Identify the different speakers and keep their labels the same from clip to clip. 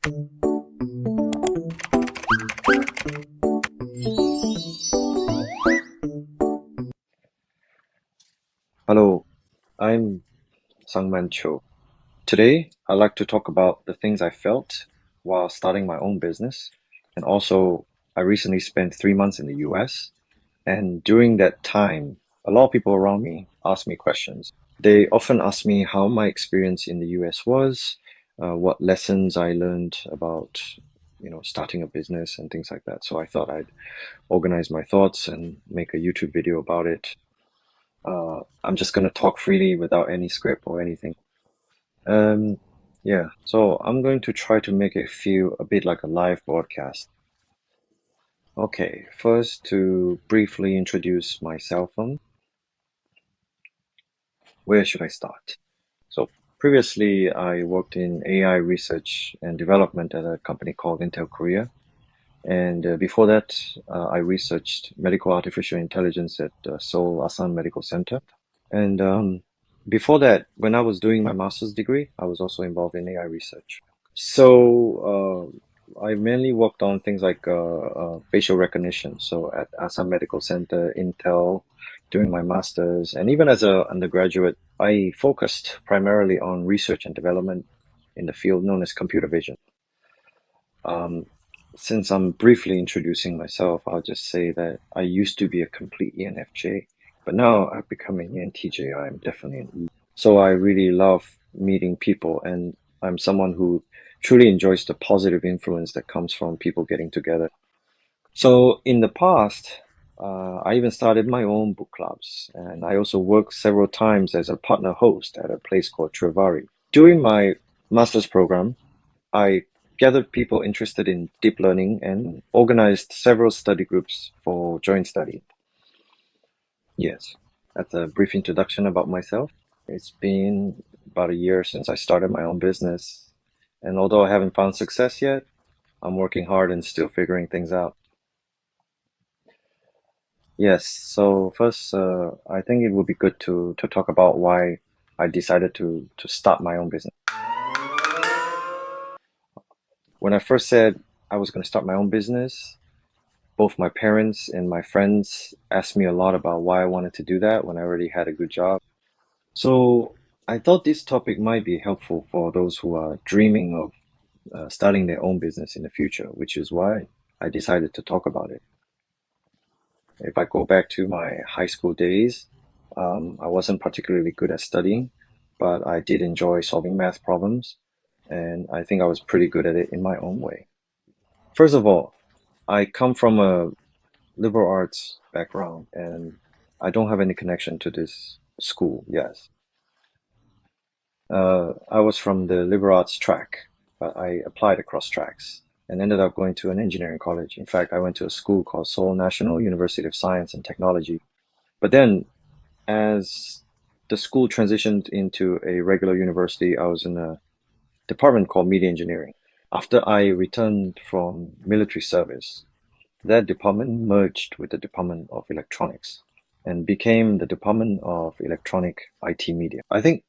Speaker 1: Hello, I'm Sangman Cho. Today, I'd like to talk about the things I felt while starting my own business. And also, I recently spent 3 months in the US. And during that time, a lot of people around me asked me questions. They often ask me how my experience in the US was, what lessons I learned about, starting a business and things like that. So I thought I'd organize my thoughts and make a YouTube video about it. I'm just gonna talk freely without any script or anything. Um, yeah, so I'm going to try to make it feel a bit like a live broadcast. Okay, first to briefly introduce myself, where should I start? So previously I worked in AI research and development at a company called Intel Korea. And before that, I researched medical artificial intelligence at Seoul Asan Medical Center. And before that, when I was doing my master's degree, I was also involved in AI research. So I mainly worked on things like facial recognition. So at Assam Medical Center, Intel, during my master's, and even as an undergraduate, I focused primarily on research and development in the field known as computer vision. Um, since I'm briefly introducing myself, I'll just say that I used to be a complete ENFJ, but now I've become an ENTJ. I'm definitely an E. So I really love meeting people, and I'm someone who truly enjoys the positive influence that comes from people getting together. So in the past, I even started my own book clubs, and I also worked several times as a partner host at a place called Trevari. During my master's program, I gathered people interested in deep learning and organized several study groups for joint study. Yes, that's a brief introduction about myself. It's been about a year since I started my own business, and although I haven't found success yet, I'm working hard and still figuring things out. Yes, so first, I think it would be good to talk about why I decided to start my own business. When I first said I was going to start my own business, both my parents and my friends asked me a lot about why I wanted to do that when I already had a good job. So I thought this topic might be helpful for those who are dreaming of starting their own business in the future, which is why I decided to talk about it. If I go back to my high school days, I wasn't particularly good at studying, but I did enjoy solving math problems, and I think I was pretty good at it in my own way. First of all, I come from a liberal arts background, and I don't have any connection to this school. Yes, I was from the liberal arts track, but I applied across tracks and ended up going to an engineering college. In fact, I went to a school called Seoul National University of Science and Technology. But then, as the school transitioned into a regular university, I was in a department called media engineering. After I returned from military service, that department merged with the Department of Electronics and became the Department of Electronic IT Media. I think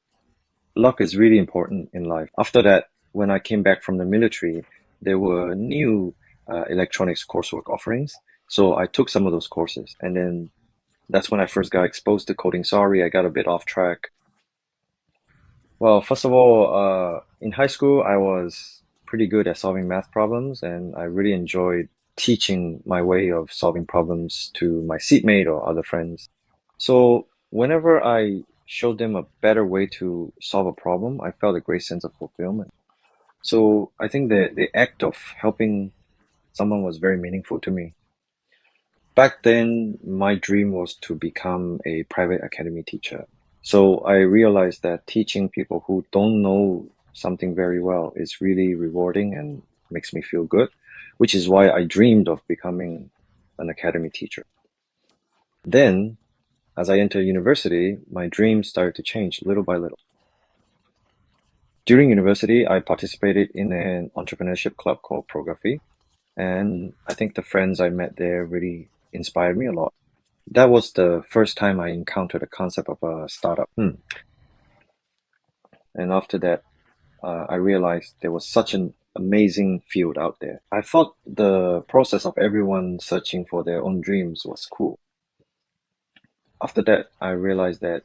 Speaker 1: luck is really important in life. After that, when I came back from the military, there were new electronics coursework offerings. So I took some of those courses, and then that's when I first got exposed to coding. Sorry, I got a bit off track. Well, first of all, in high school, I was pretty good at solving math problems, and I really enjoyed teaching my way of solving problems to my seatmate or other friends. So whenever I showed them a better way to solve a problem, I felt a great sense of fulfillment. So I think the act of helping someone was very meaningful to me. Back then, my dream was to become a private academy teacher. So I realized that teaching people who don't know something very well is really rewarding and makes me feel good, which is why I dreamed of becoming an academy teacher. Then, as I entered university, my dreams started to change little by little. During university, I participated in an entrepreneurship club called Prography, and I think the friends I met there really inspired me a lot. That was the first time I encountered the concept of a startup. And after that, I realized there was such an amazing field out there. I thought the process of everyone searching for their own dreams was cool. After that, I realized that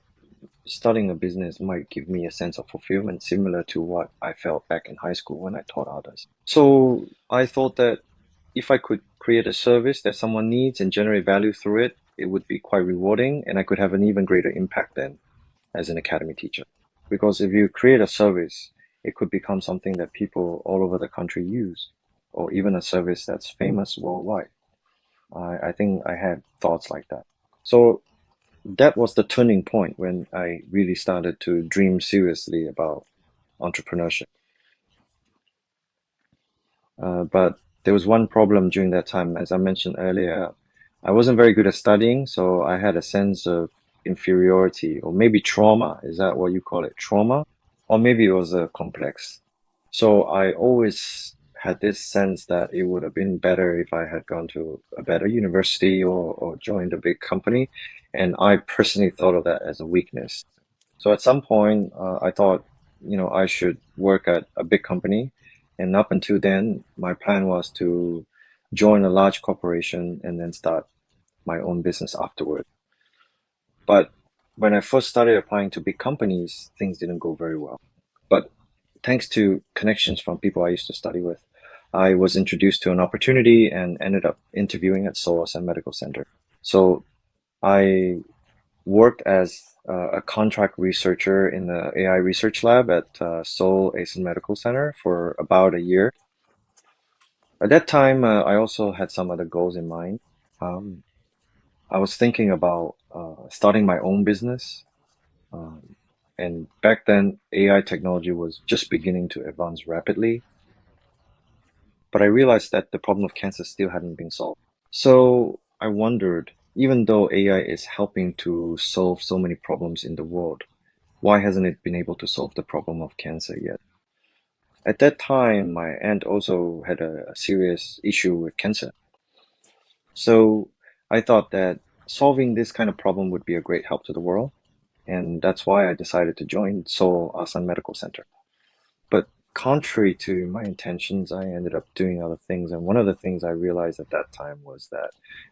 Speaker 1: starting a business might give me a sense of fulfillment similar to what I felt back in high school when I taught others. So I thought that if I could create a service that someone needs and generate value through it, it would be quite rewarding and I could have an even greater impact then as an academy teacher. Because if you create a service, it could become something that people all over the country use, or even a service that's famous worldwide. I think I had thoughts like that. So that was the turning point when I really started to dream seriously about entrepreneurship. But there was one problem during that time, as I mentioned earlier. I wasn't very good at studying, so I had a sense of inferiority, or maybe trauma. Is that what you call it? Trauma? Or maybe it was a complex. So I always had this sense that it would have been better if I had gone to a better university or joined a big company. And I personally thought of that as a weakness. So at some point, I thought, I should work at a big company. And up until then, my plan was to join a large corporation and then start my own business afterward. But when I first started applying to big companies, things didn't go very well. But thanks to connections from people I used to study with, I was introduced to an opportunity and ended up interviewing at Seoul Medical Center. So I worked as a contract researcher in the AI research lab at Seoul Asian Medical Center for about a year. At that time, I also had some other goals in mind. Um, I was thinking about starting my own business. Um, and back then, AI technology was just beginning to advance rapidly. But I realized that the problem of cancer still hadn't been solved. So I wondered, even though AI is helping to solve so many problems in the world, why hasn't it been able to solve the problem of cancer yet? At that time, my aunt also had a serious issue with cancer. So I thought that solving this kind of problem would be a great help to the world. And that's why I decided to join Seoul Asan Medical Center. But contrary to my intentions, I ended up doing other things. And one of the things I realized at that time was that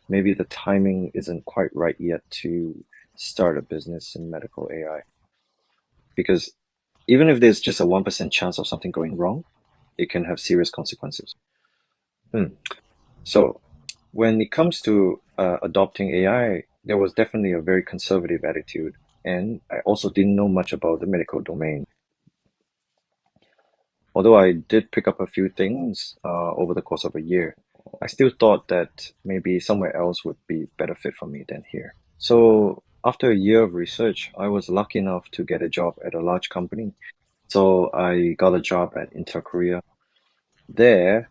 Speaker 1: maybe the timing isn't quite right yet to start a business in medical AI. Because even if there's just a 1% chance of something going wrong, it can have serious consequences. Hmm. So, when it comes to adopting AI, there was definitely a very conservative attitude. And I also didn't know much about the medical domain. Although I did pick up a few things over the course of a year, I still thought that maybe somewhere else would be better fit for me than here. So, after a year of research, I was lucky enough to get a job at a large company. So, I got a job at Intel Korea. There,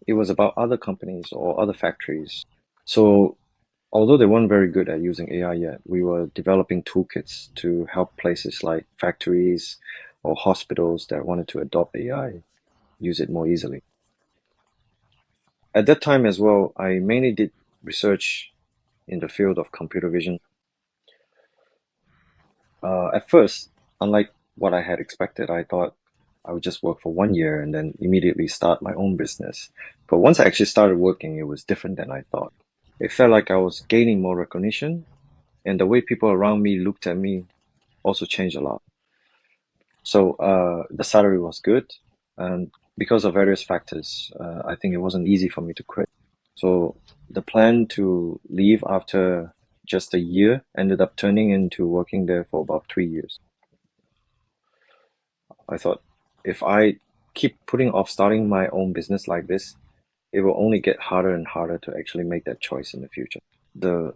Speaker 1: it was about other companies or other factories. So, although they weren't very good at using AI yet, we were developing toolkits to help places like factories or hospitals that wanted to adopt AI use it more easily. At that time as well, I mainly did research in the field of computer vision. At first, unlike what I had expected, I thought I would just work for 1 year and then immediately start my own business. But once I actually started working, it was different than I thought. It felt like I was gaining more recognition, and the way people around me looked at me also changed a lot. So the salary was good, and because of various factors, I think it wasn't easy for me to quit. So the plan to leave after just a year ended up turning into working there for about 3 years. I thought if I keep putting off starting my own business like this, it will only get harder and harder to actually make that choice in the future. The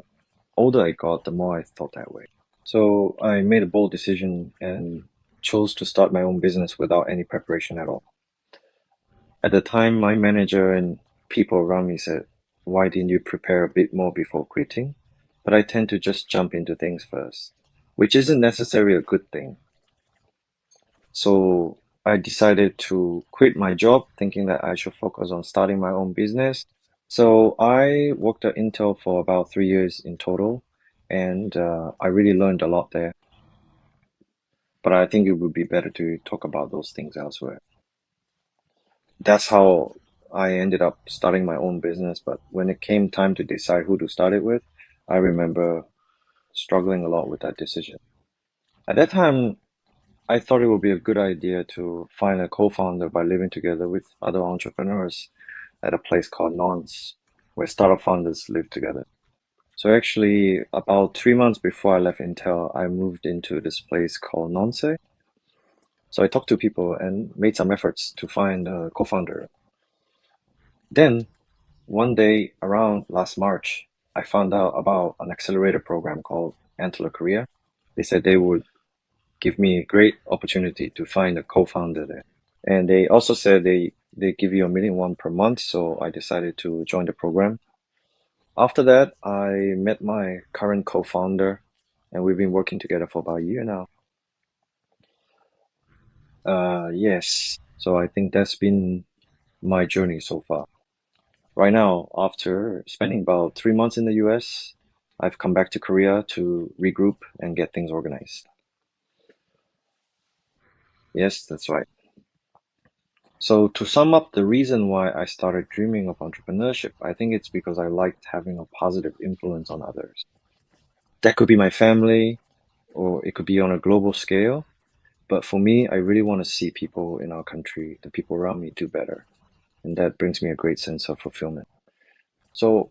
Speaker 1: older I got, the more I thought that way. So I made a bold decision and chose to start my own business without any preparation at all. At the time, my manager and people around me said, "Why didn't you prepare a bit more before quitting?" But I tend to just jump into things first, which isn't necessarily a good thing. So I decided to quit my job, thinking that I should focus on starting my own business. So I worked at Intel for about 3 years in total, and I really learned a lot there. But I think it would be better to talk about those things elsewhere. That's how I ended up starting my own business. But when it came time to decide who to start it with, I remember struggling a lot with that decision. At that time, I thought it would be a good idea to find a co-founder by living together with other entrepreneurs at a place called Nonce, where startup founders live together. So actually, about 3 months before I left Intel, I moved into this place called Nonce. So I talked to people and made some efforts to find a co-founder. Then one day around last March, I found out about an accelerator program called Antler Korea. They said they would give me a great opportunity to find a co-founder there. And they also said they give you $1 million per month, so I decided to join the program. After that, I met my current co-founder, and we've been working together for about a year now. Yes. So I think that's been my journey so far. Right now, after spending about 3 months in the US, I've come back to Korea to regroup and get things organized. Yes, that's right. So to sum up the reason why I started dreaming of entrepreneurship, I think it's because I liked having a positive influence on others. That could be my family, or it could be on a global scale. But for me, I really want to see people in our country, the people around me, do better. And that brings me a great sense of fulfillment. So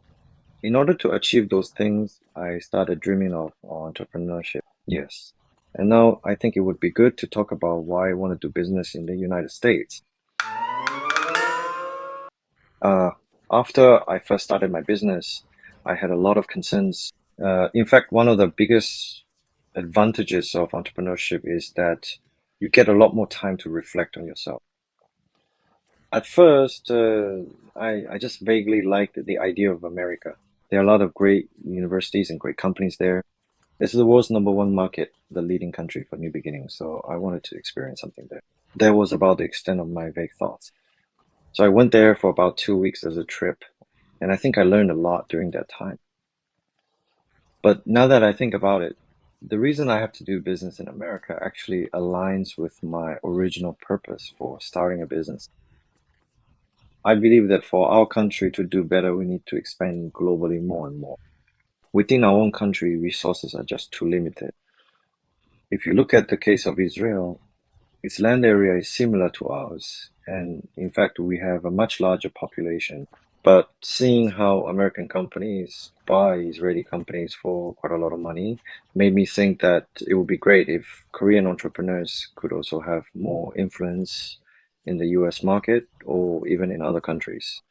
Speaker 1: in order to achieve those things, I started dreaming of entrepreneurship. Yes. And now I think it would be good to talk about why I want to do business in the United States. Uh, After I first started my business, I had a lot of concerns. In fact, one of the biggest advantages of entrepreneurship is that you get a lot more time to reflect on yourself. At first, I just vaguely liked the idea of America. There are a lot of great universities and great companies there. It's the world's number one market, the leading country for new beginnings, so I wanted to experience something there. That was about the extent of my vague thoughts. So I went there for about 2 weeks as a trip, and I think I learned a lot during that time. But now that I think about it, the reason I have to do business in America actually aligns with my original purpose for starting a business. I believe that for our country to do better, we need to expand globally more and more. Within our own country, resources are just too limited. If you look at the case of Israel, its land area is similar to ours, and in fact, we have a much larger population. But seeing how American companies buy Israeli companies for quite a lot of money made me think that it would be great if Korean entrepreneurs could also have more influence in the US market or even in other countries.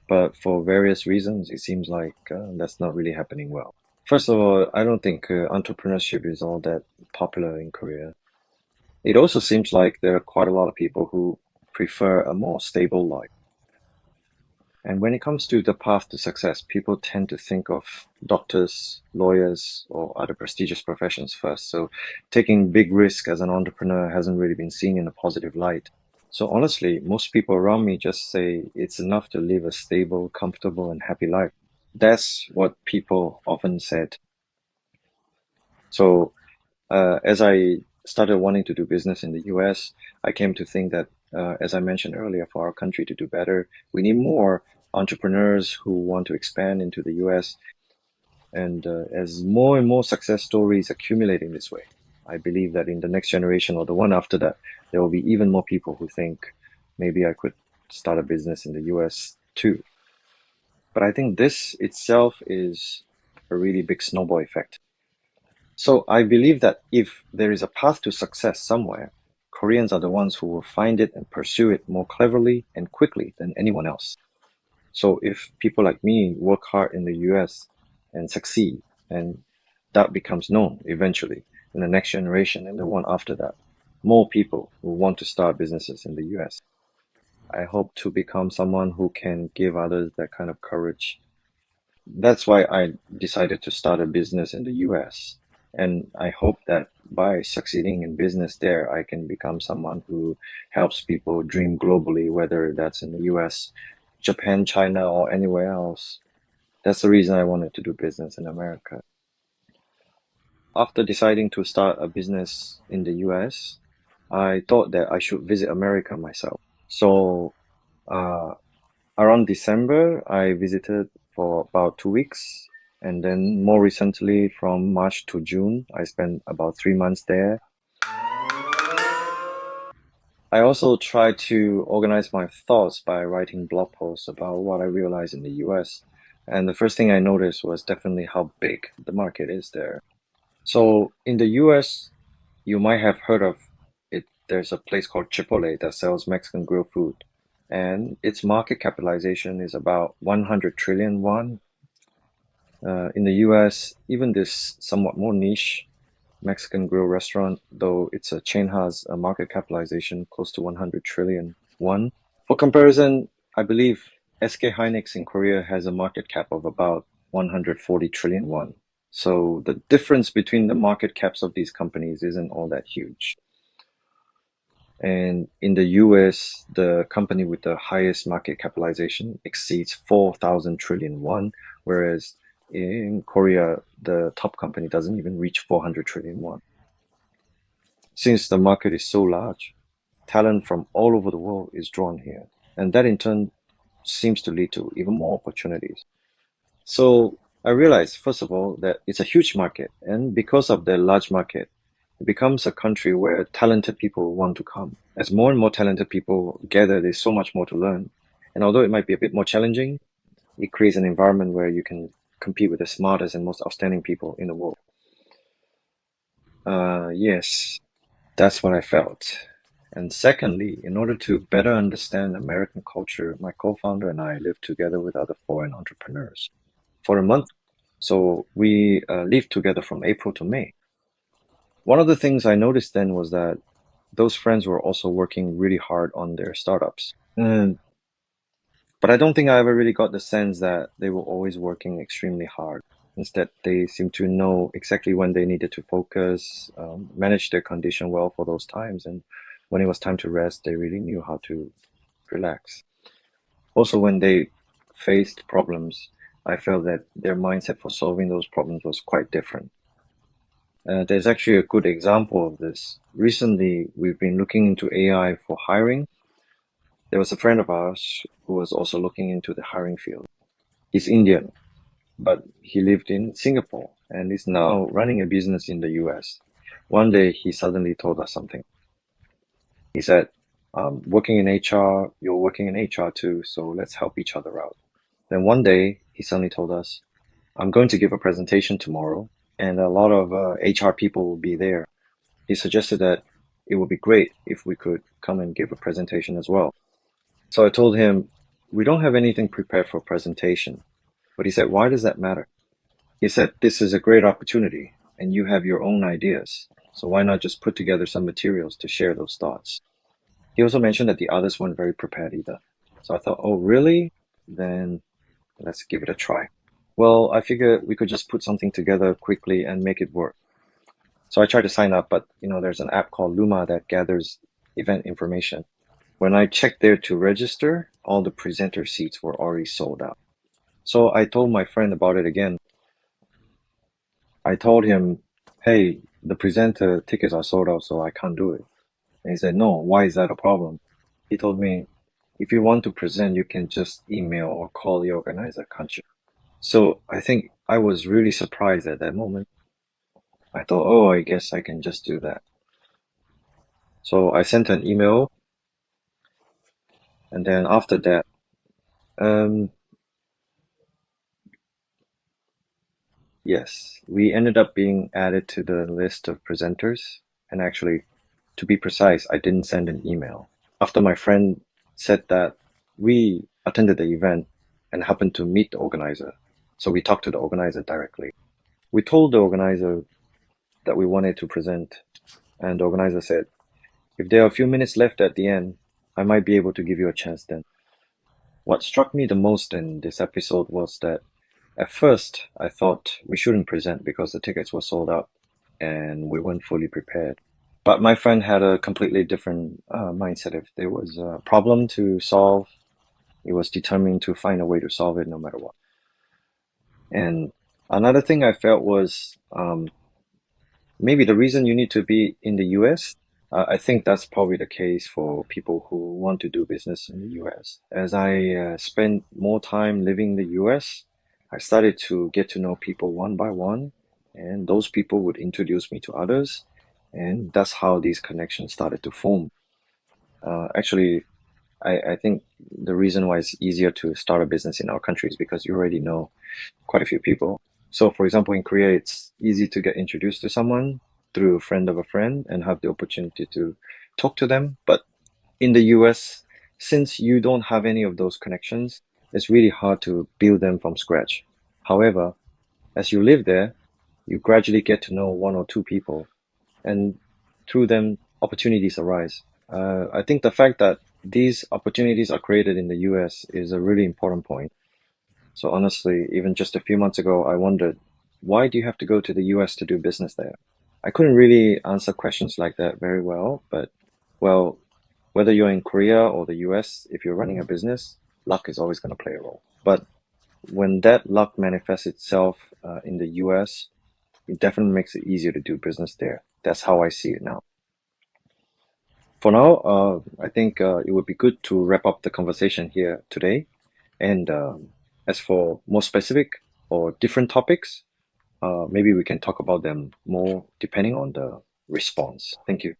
Speaker 1: But for various reasons, it seems like that's not really happening well. First of all, I don't think entrepreneurship is all that popular in Korea. It also seems like there are quite a lot of people who prefer a more stable life. And when it comes to the path to success, people tend to think of doctors, lawyers, or other prestigious professions first. So taking big risk as an entrepreneur hasn't really been seen in a positive light. So honestly, most people around me just say it's enough to live a stable, comfortable, and happy life. That's what people often said. So as I started wanting to do business in the US, I came to think that, as I mentioned earlier, for our country to do better, we need more entrepreneurs who want to expand into the US. And as more and more success stories accumulate in this way, I believe that in the next generation or the one after that, there will be even more people who think maybe I could start a business in the US too. But I think this itself is a really big snowball effect. So I believe that if there is a path to success somewhere, Koreans are the ones who will find it and pursue it more cleverly and quickly than anyone else. So if people like me work hard in the US and succeed, and that becomes known eventually in the next generation and the one after that, more people will want to start businesses in the US. I hope to become someone who can give others that kind of courage. That's why I decided to start a business in the US. And I hope that by succeeding in business there, I can become someone who helps people dream globally, whether that's in the US, Japan, China, or anywhere else. That's the reason I wanted to do business in America. After deciding to start a business in the US, I thought that I should visit America myself. So Uh, Around December, I visited for about 2 weeks. And then more recently, from March to June, I spent about 3 months there. I also try to organize my thoughts by writing blog posts about what I realized in the US. And the first thing I noticed was definitely how big the market is there. So in the US, you might have heard of it. There's a place called Chipotle that sells Mexican grilled food, and its market capitalization is about 100 trillion won. In the US, even this somewhat more niche Mexican grill restaurant, though it's a chain, has a market capitalization close to 100 trillion won. For comparison, I believe SK Hynix in Korea has a market cap of about 140 trillion won. So the difference between the market caps of these companies isn't all that huge. And in the US, the company with the highest market capitalization exceeds 4,000 trillion won, whereas in Korea, the top company doesn't even reach 400 trillion won. Since the market is so large, talent from all over the world is drawn here, and that in turn seems to lead to even more opportunities. So I realized, first of all, that it's a huge market, and because of the large market, it becomes a country where talented people want to come. As more and more talented people gather, there's so much more to learn. And although it might be a bit more challenging, it creates an environment where you can compete with the smartest and most outstanding people in the world. Yes, that's what I felt. And secondly, in order to better understand American culture, my co-founder and I lived together with other foreign entrepreneurs for a month. So we lived together from April to May. One of the things I noticed then was that those friends were also working really hard on their startups. But I don't think I ever really got the sense that they were always working extremely hard. Instead, they seemed to know exactly when they needed to focus, manage their condition well for those times, and when it was time to rest, they really knew how to relax. Also, when they faced problems, I felt that their mindset for solving those problems was quite different. There's actually a good example of this. Recently, we've been looking into AI for hiring. There was a friend of ours who was also looking into the hiring field. He's Indian, but he lived in Singapore and is now running a business in the US. One day, he suddenly told us something. He said, working in HR, you're working in HR too, so let's help each other out. Then one day, he suddenly told us, I'm going to give a presentation tomorrow, and a lot of HR people will be there. He suggested that it would be great if we could come and give a presentation as well. So I told him, we don't have anything prepared for a presentation. But he said, why does that matter? He said, this is a great opportunity, and you have your own ideas. So why not just put together some materials to share those thoughts? He also mentioned that the others weren't very prepared either. So I thought, oh, really? Then let's give it a try. Well, I figured we could just put something together quickly and make it work. So I tried to sign up, but there's an app called Luma that gathers event information. When I checked there to register, all the presenter seats were already sold out. So I told my friend about it again. I told him, hey, the presenter tickets are sold out, so I can't do it. And he said, no, why is that a problem? He told me, if you want to present, you can just email or call the organizer, can't you? So I think I was really surprised at that moment. I thought, oh, I guess I can just do that. So I sent an email, and then after that, um, yes, we ended up being added to the list of presenters. And actually, to be precise, I didn't send an email. After my friend said that, we attended the event and happened to meet the organizer. So we talked to the organizer directly. We told the organizer that we wanted to present, and the organizer said, if there are a few minutes left at the end, I might be able to give you a chance then. What struck me the most in this episode was that at first I thought we shouldn't present because the tickets were sold out and we weren't fully prepared. But my friend had a completely different mindset. If there was a problem to solve, he was determined to find a way to solve it no matter what. And another thing I felt was maybe the reason you need to be in the US I think that's probably the case for people who want to do business in the US. As I spent more time living in the US, I started to get to know people one by one, and those people would introduce me to others, and that's how these connections started to form. Actually, I think the reason why it's easier to start a business in our country is because you already know quite a few people. So, for example, in Korea, it's easy to get introduced to someone through a friend of a friend and have the opportunity to talk to them. But in the US, since you don't have any of those connections, it's really hard to build them from scratch. However, as you live there, you gradually get to know one or two people, and through them, opportunities arise. I think the fact that these opportunities are created in the US is a really important point. So honestly, even just a few months ago, I wondered, why do you have to go to the US to do business there? I couldn't really answer questions like that very well, but well, whether you're in Korea or the US, if you're running a business, luck is always going to play a role. But when that luck manifests itself in the US, it definitely makes it easier to do business there. That's how I see it now. For now, I think it would be good to wrap up the conversation here today. And as for more specific or different topics, maybe we can talk about them more depending on the response. Thank you.